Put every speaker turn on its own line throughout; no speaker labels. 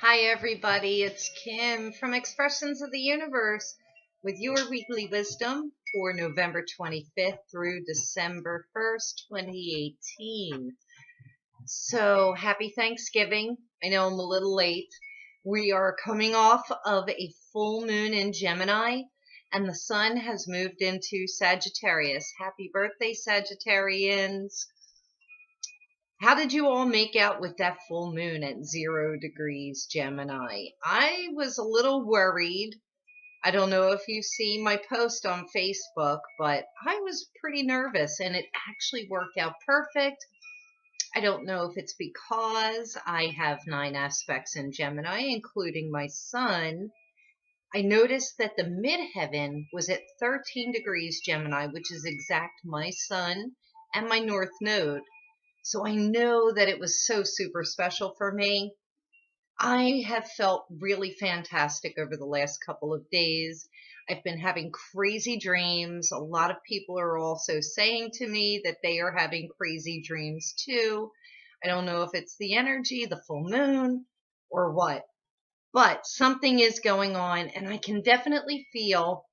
Hi, everybody. It's Kim from Expressions of the Universe with your weekly wisdom for November 25th through December 1st, 2018. So, happy Thanksgiving. I know I'm a little late. We are coming off of a full moon in Gemini, and the sun has moved into Sagittarius. Happy birthday, Sagittarians. How did you all make out with that full moon at 0 degrees Gemini? I was a little worried. I don't know if you see my post on Facebook, but I was pretty nervous and it actually worked out perfect. I don't know if it's because I have 9 aspects in Gemini, including my sun. I noticed that the midheaven was at 13 degrees Gemini, which is exact my sun and my north node. So I know that it was so super special for me. I have felt really fantastic over the last couple of days. I've been having crazy dreams. A lot of people are also saying to me that they are having crazy dreams too. I don't know if it's the energy, the full moon, or what, but something is going on, and I can definitely feel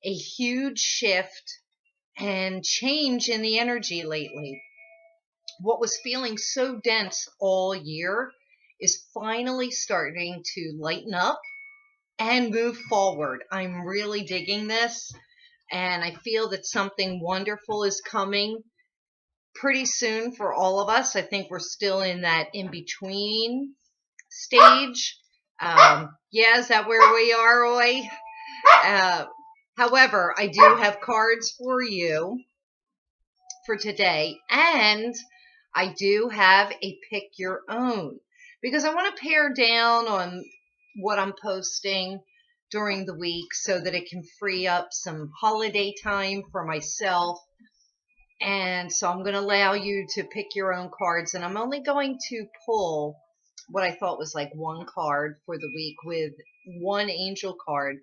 a huge shift and change in the energy lately. What was feeling so dense all year is finally starting to lighten up and move forward. I'm really digging this, and I feel that something wonderful is coming pretty soon for all of us. I think we're still in that in-between stage. Yeah, is that where we are, Roy? However, I do have cards for you for today, and I do have a pick your own because I want to pare down on what I'm posting during the week so that it can free up some holiday time for myself. And so I'm going to allow you to pick your own cards, and I'm only going to pull what I thought was like one card for the week with one angel card.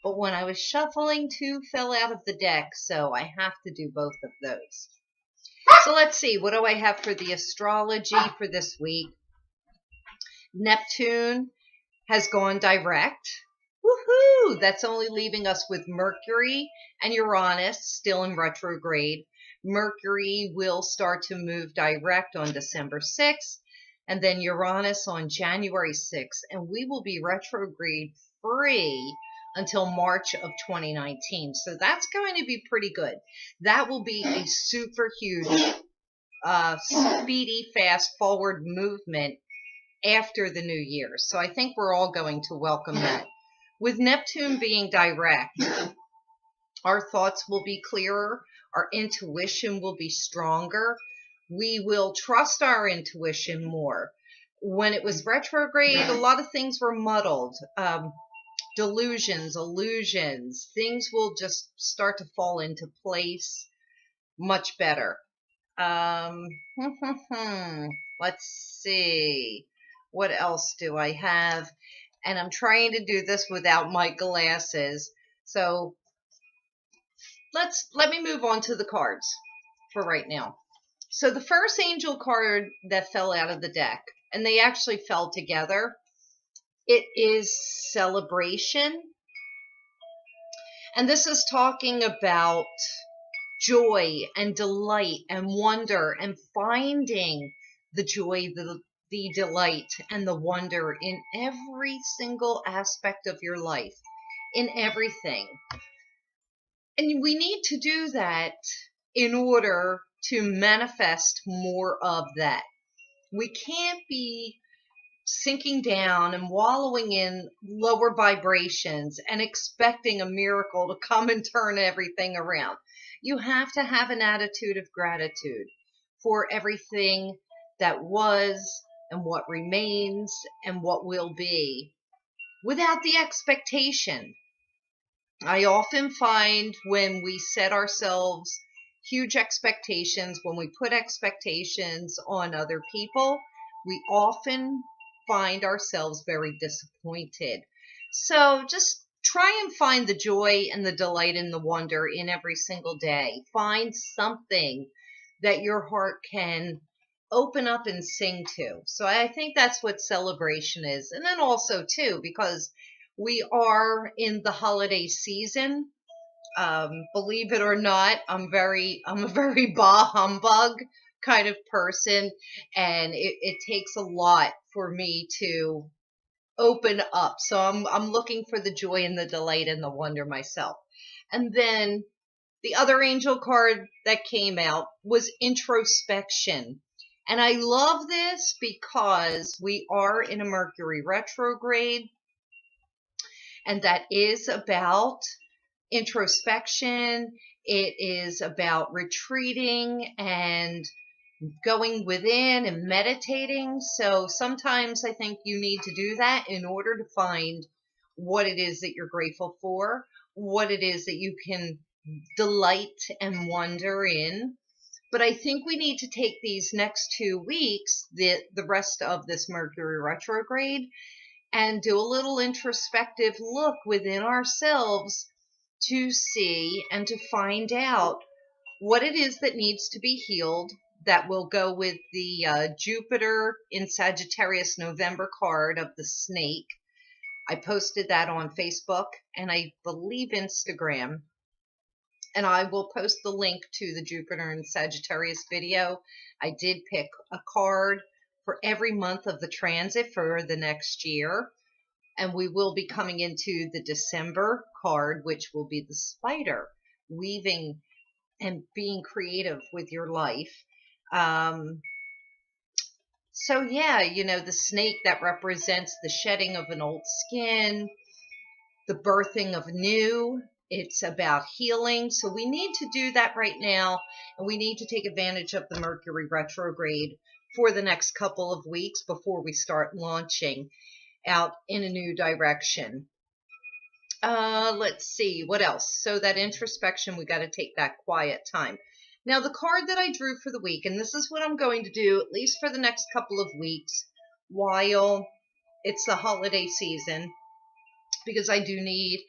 But when I was shuffling, two fell out of the deck, so I have to do both of those. So let's see, what do I have for the astrology for this week? Neptune has gone direct. Woohoo! That's only leaving us with Mercury and Uranus still in retrograde. Mercury will start to move direct on December 6th, and then Uranus on January 6th, and we will be retrograde free until March of 2019. So that's going to be pretty good. That will be a super huge, speedy, fast forward movement after the new year. So I think we're all going to welcome that. With Neptune being direct, our thoughts will be clearer. Our intuition will be stronger. We will trust our intuition more. When it was retrograde, a lot of things were muddled. Delusions, illusions, things will just start to fall into place much better. Let's see. What else do I have? And I'm trying to do this without my glasses. So let me move on to the cards for right now. So the first angel card that fell out of the deck, and they actually fell together, it is celebration. And this is talking about joy and delight and wonder and finding the joy, the delight, and the wonder in every single aspect of your life, in everything. And we need to do that in order to manifest more of that. We can't be sinking down and wallowing in lower vibrations and expecting a miracle to come and turn everything around. You have to have an attitude of gratitude for everything that was and what remains and what will be without the expectation. I often find when we set ourselves huge expectations, when we put expectations on other people, we often find ourselves very disappointed. So just try and find the joy and the delight and the wonder in every single day. Find something that your heart can open up and sing to. So I think that's what celebration is. And then also too, because we are in the holiday season, believe it or not, I'm a very bah humbug kind of person, and it takes a lot for me to open up. So I'm looking for the joy and the delight and the wonder myself. And then the other angel card that came out was introspection. And I love this because we are in a Mercury retrograde, and that is about introspection. It is about retreating and going within and meditating. So sometimes I think you need to do that in order to find what it is that you're grateful for, what it is that you can delight and wonder in. But I think we need to take these next 2 weeks, the rest of this Mercury retrograde, and do a little introspective look within ourselves to see and to find out what it is that needs to be healed. That will go with the Jupiter in Sagittarius November card of the snake. I posted that on Facebook and I believe Instagram. And I will post the link to the Jupiter in Sagittarius video. I did pick a card for every month of the transit for the next year. And we will be coming into the December card, which will be the spider, weaving and being creative with your life. So yeah, the snake that represents the shedding of an old skin, the birthing of new. It's about healing. So we need to do that right now. And we need to take advantage of the Mercury retrograde for the next couple of weeks before we start launching out in a new direction. Let's see, what else? So that introspection, we got to take that quiet time. Now, the card that I drew for the week, and this is what I'm going to do, at least for the next couple of weeks, while it's the holiday season, because I do need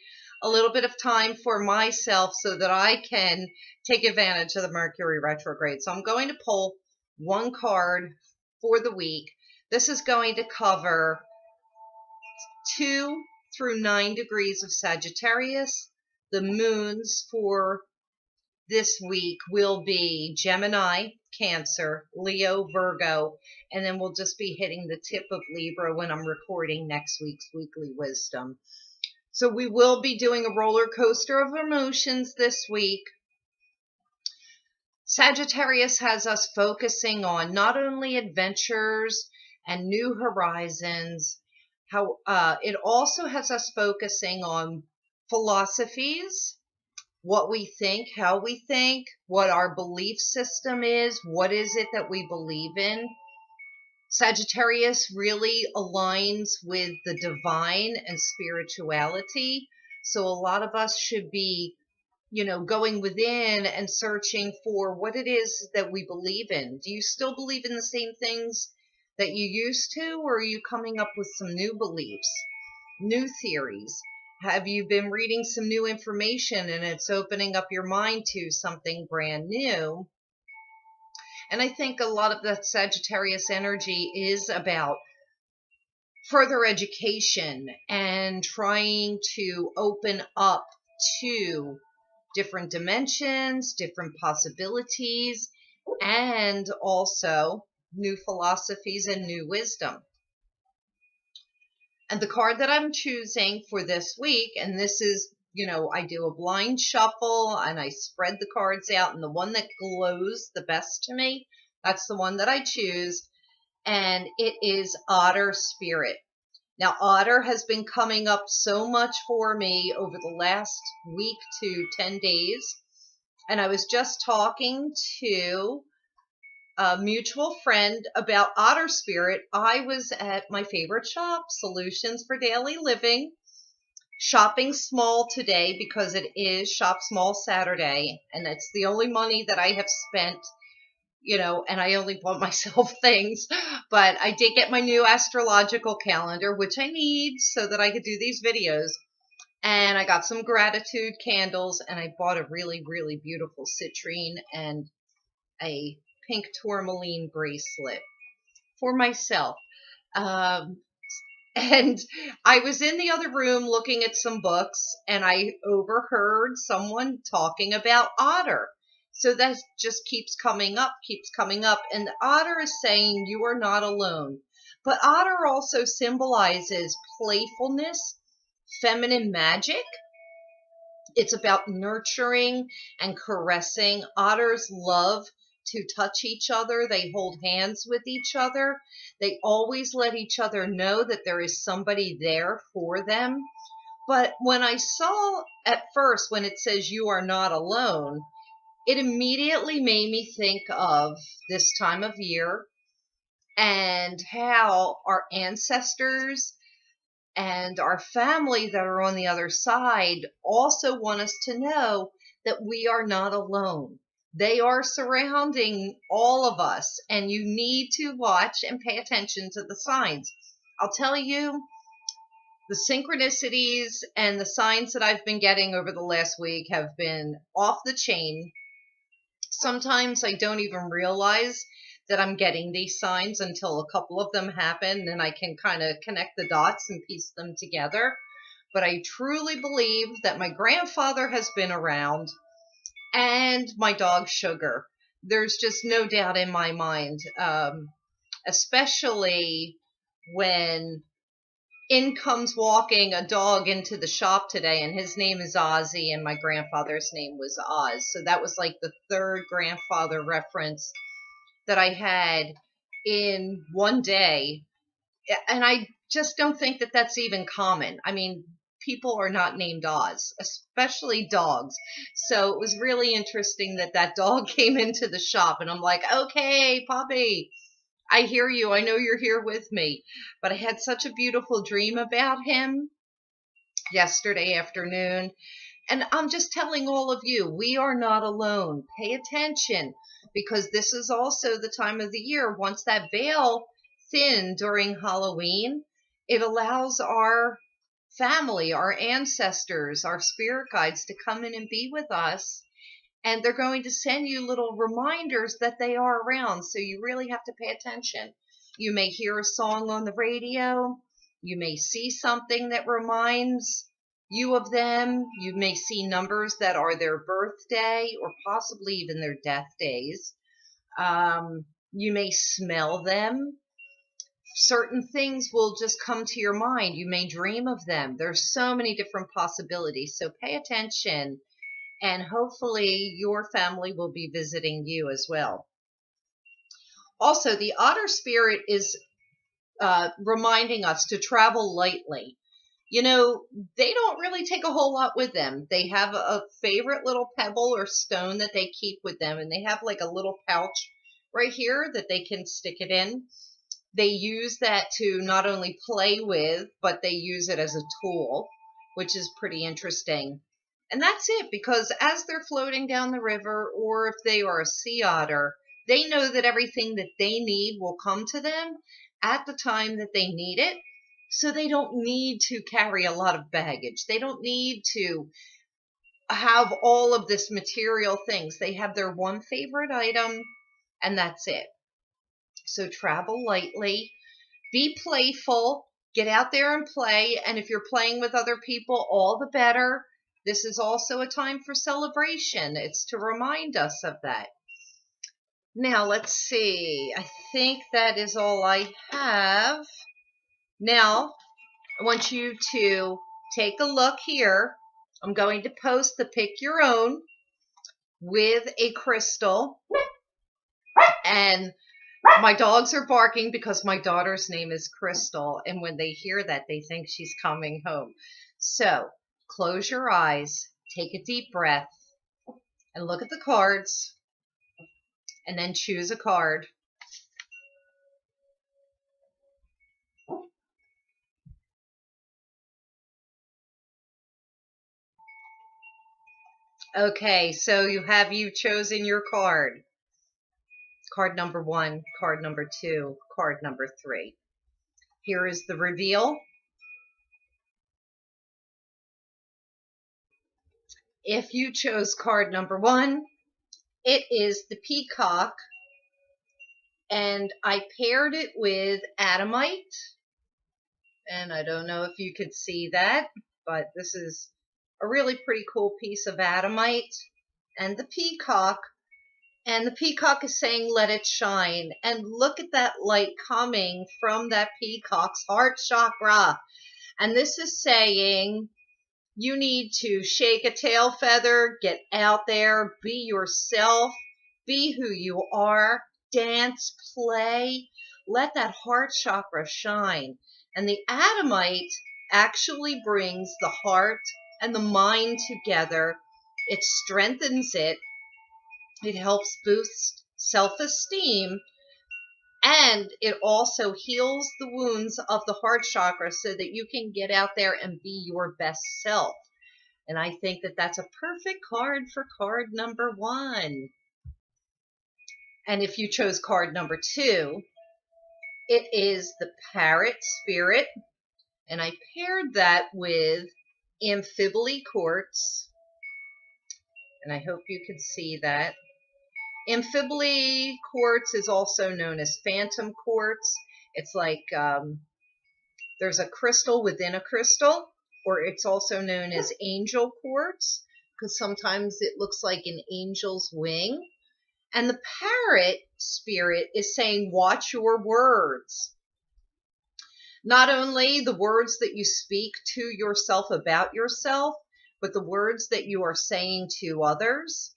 a little bit of time for myself so that I can take advantage of the Mercury retrograde. So I'm going to pull one card for the week. This is going to cover 2 through 9 degrees of Sagittarius. The moons for this week will be Gemini, Cancer, Leo, Virgo, and then we'll just be hitting the tip of Libra when I'm recording next week's weekly wisdom. So we will be doing a roller coaster of emotions this week. Sagittarius has us focusing on not only adventures and new horizons, how it also has us focusing on philosophies, what we think, how we think, what our belief system is, what is it that we believe in. Sagittarius really aligns with the divine and spirituality. So a lot of us should be, going within and searching for what it is that we believe in. Do you still believe in the same things that you used to, or are you coming up with some new beliefs, new theories? Have you been reading some new information and it's opening up your mind to something brand new? And I think a lot of that Sagittarius energy is about further education and trying to open up to different dimensions, different possibilities, and also new philosophies and new wisdom. And the card that I'm choosing for this week, and this is, I do a blind shuffle and I spread the cards out, and the one that glows the best to me, that's the one that I choose, and it is Otter Spirit. Now, Otter has been coming up so much for me over the last week to 10 days, and I was just talking to a mutual friend about Otter Spirit. I was at my favorite shop, Solutions for Daily Living, shopping small today because it is Shop Small Saturday, and it's the only money that I have spent, and I only bought myself things, but I did get my new astrological calendar, which I need so that I could do these videos, and I got some gratitude candles, and I bought a really, really beautiful citrine and a pink tourmaline bracelet for myself. Um, and I was in the other room looking at some books, and I overheard someone talking about otter. So that just keeps coming up, keeps coming up. And the otter is saying, you are not alone. But otter also symbolizes playfulness, feminine magic. It's about nurturing and caressing. Otters love to touch each other. They hold hands with each other. They always let each other know that there is somebody there for them. But when I saw at first, when it says you are not alone, it immediately made me think of this time of year and how our ancestors and our family that are on the other side also want us to know that we are not alone. They are surrounding all of us, and you need to watch and pay attention to the signs. I'll tell you, the synchronicities and the signs that I've been getting over the last week have been off the chain. Sometimes I don't even realize that I'm getting these signs until a couple of them happen, and I can kind of connect the dots and piece them together. But I truly believe that my grandfather has been around, and my dog Sugar. There's just no doubt in my mind, especially when in comes walking a dog into the shop today, and his name is Ozzy, and my grandfather's name was Oz. So that was like the third grandfather reference that I had in one day. And I just don't think that that's even common. I mean, people are not named Oz, especially dogs. So it was really interesting that that dog came into the shop, and I'm like, okay, puppy, I hear you. I know you're here with me. But I had such a beautiful dream about him yesterday afternoon. And I'm just telling all of you, we are not alone. Pay attention, because this is also the time of the year. Once that veil thinned during Halloween, it allows our family, our ancestors, our spirit guides to come in and be with us. And they're going to send you little reminders that they are around. So you really have to pay attention. You may hear a song on the radio. You may see something that reminds you of them. You may see numbers that are their birthday or possibly even their death days. You may smell them. Certain things will just come to your mind. You may dream of them. There's so many different possibilities. So pay attention. And hopefully your family will be visiting you as well. Also, the otter spirit is reminding us to travel lightly. You know, they don't really take a whole lot with them. They have a favorite little pebble or stone that they keep with them, and they have like a little pouch right here that they can stick it in. They use that to not only play with, but they use it as a tool, which is pretty interesting. And that's it, because as they're floating down the river, or if they are a sea otter, they know that everything that they need will come to them at the time that they need it. So they don't need to carry a lot of baggage. They don't need to have all of this material things. They have their one favorite item, and that's it. So travel lightly, be playful, get out there and play. And if you're playing with other people, all the better. This is also a time for celebration. It's to remind us of that. Now, let's see. I think that is all I have. Now, I want you to take a look here. I'm going to post the pick your own with a crystal. And my dogs are barking because my daughter's name is Crystal. And when they hear that, they think she's coming home. So close your eyes, take a deep breath, and look at the cards, and then choose a card. Okay, so you've chosen your card. Card number 1, card number 2, card number 3. Here is the reveal. If you chose card number 1, it is the peacock And I paired it with Adamite. And I don't know if you could see that, but this is a really pretty cool piece of Adamite. And the peacock. And the peacock is saying, let it shine. And look at that light coming from that peacock's heart chakra. And this is saying, you need to shake a tail feather, get out there, be yourself, be who you are, dance, play, let that heart chakra shine. And the Adamite actually brings the heart and the mind together. It strengthens it. It helps boost self-esteem. And it also heals the wounds of the heart chakra so that you can get out there and be your best self. And I think that that's a perfect card for card number 1. And if you chose card number 2, it is the Parrot Spirit. And I paired that with Amphibole Quartz. And I hope you could see that. Amphibole quartz is also known as phantom quartz. It's like there's a crystal within a crystal, or it's also known as angel quartz because sometimes it looks like an angel's wing. And the parrot spirit is saying, watch your words. Not only the words that you speak to yourself about yourself, but the words that you are saying to others.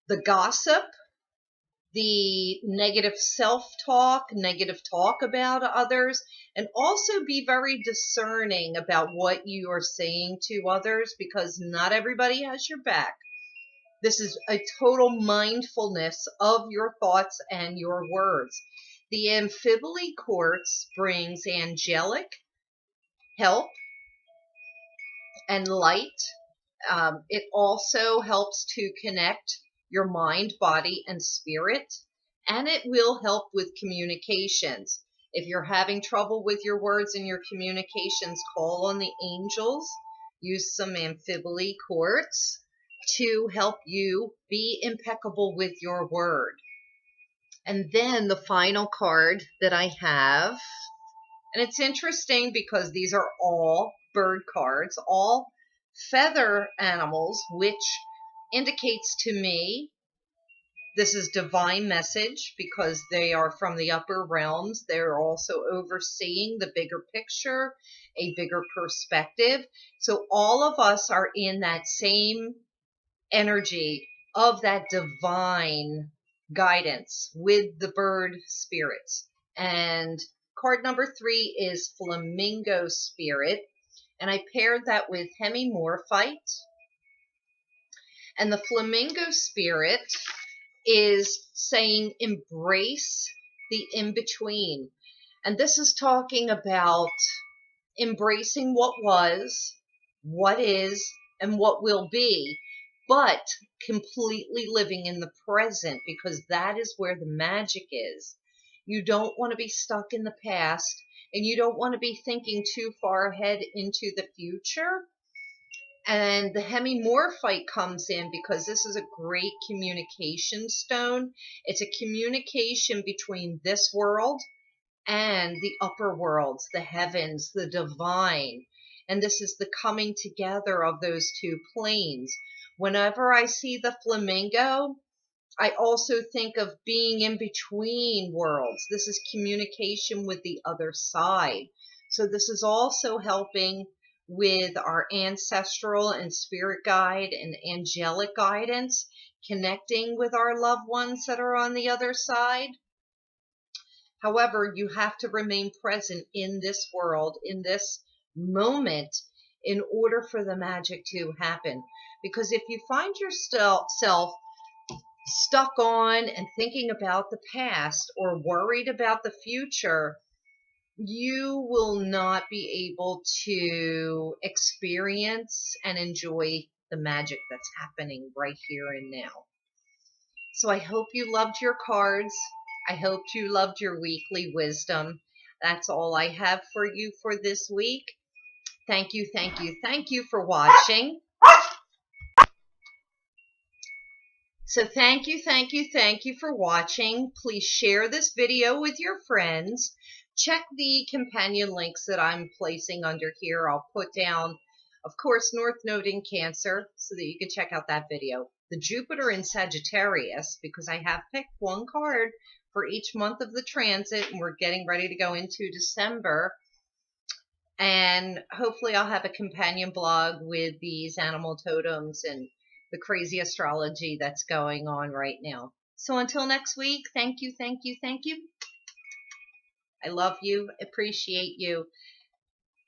The gossip, the negative self-talk, negative talk about others, and also be very discerning about what you are saying to others because not everybody has your back. This is a total mindfulness of your thoughts and your words. The Amphibole quartz brings angelic help and light. It also helps to connect your mind, body, and spirit, and it will help with communications. If you're having trouble with your words and your communications, call on the angels. Use some Amphibole quartz to help you be impeccable with your word. And then the final card that I have, and it's interesting because these are all bird cards, all feather animals, which indicates to me this is divine message because they are from the upper realms. They're also overseeing the bigger picture, a bigger perspective. So all of us are in that same energy of that divine guidance with the bird spirits. And card number 3 is Flamingo Spirit. And I paired that with Hemimorphite. And the Flamingo Spirit is saying embrace the in-between. And this is talking about embracing what was, what is, and what will be, but completely living in the present because that is where the magic is. You don't want to be stuck in the past, and you don't want to be thinking too far ahead into the future. And the Hemimorphite comes in because this is a great communication stone. It's a communication between this world and the upper worlds, the heavens, the divine. And this is the coming together of those two planes. Whenever I see the flamingo, I also think of being in between worlds. This is communication with the other side. So this is also helping with our ancestral and spirit guide and angelic guidance, connecting with our loved ones that are on the other side. However, you have to remain present in this world, in this moment, in order for the magic to happen. Because if you find yourself stuck on and thinking about the past or worried about the future, you will not be able to experience and enjoy the magic that's happening right here and now. So I hope you loved your cards. I hope you loved your weekly wisdom. That's all I have for you for this week. Thank you, thank you, thank you for watching. So thank you, thank you, thank you for watching. Please share this video with your friends. Check the companion links that I'm placing under here. I'll put down, of course, North Node in Cancer so that you can check out that video. The Jupiter in Sagittarius, because I have picked one card for each month of the transit, and we're getting ready to go into December. And hopefully I'll have a companion blog with these animal totems and the crazy astrology that's going on right now. So until next week, thank you, thank you, thank you. I love you, appreciate you.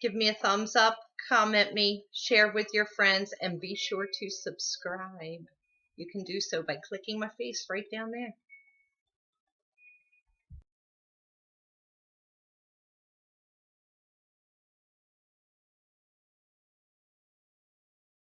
Give me a thumbs up, comment me, share with your friends, and be sure to subscribe. You can do so by clicking my face right down there.